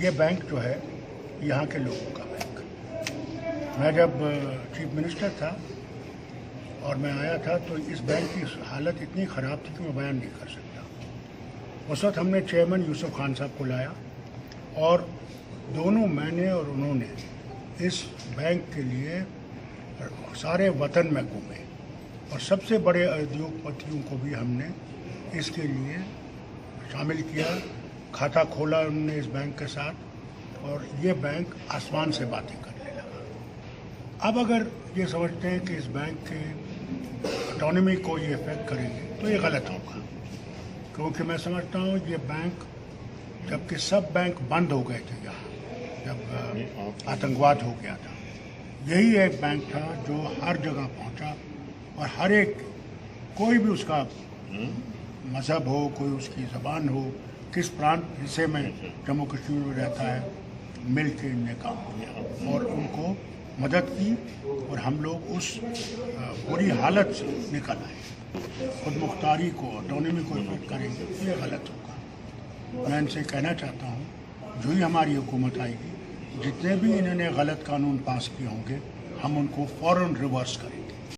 یہ بینک جو ہے یہاں کے لوگوں کا بینک. میں جب چیف منسٹر تھا اور میں آیا تھا تو اس بینک کی حالت اتنی خراب تھی کہ میں بیان نہیں کر سکتا. اس وقت ہم نے چیئرمین یوسف خان صاحب کو لایا اور دونوں میں نے اور انہوں نے اس بینک کے لیے سارے وطن میں گھومے اور سب سے بڑے ادیوگ پتیوں کو بھی ہم نے اس کے لیے شامل کیا. کھاتہ کھولا انہوں نے اس بینک کے ساتھ اور یہ بینک آسمان سے باتیں کرنے لگا. اب اگر یہ سمجھتے ہیں کہ اس بینک کے اٹانومی کو یہ افیکٹ کریں گے تو یہ غلط ہوگا، کیونکہ میں سمجھتا ہوں یہ بینک جبکہ سب بینک بند ہو گئے تھے یہاں جب آتنکواد ہو گیا تھا، یہی ایک بینک تھا جو ہر جگہ پہنچا اور ہر ایک کوئی بھی اس کا مذہب ہو، کوئی اس کی زبان ہو، کس پرانت حصے میں جموں کشمیر میں رہتا ہے، مل کے ان نے کام کیا اور ان کو مدد کی اور ہم لوگ اس بری حالت سے نکل آئے. خود مختاری کو اٹانومی کو افیکٹ کریں گے تو یہ غلط ہوگا. میں ان سے کہنا چاہتا ہوں جو ہی ہماری حکومت آئے گی جتنے بھی انہوں نے غلط قانون پاس کیے ہوں گے ہم ان کو فوراً ریورس کریں گے.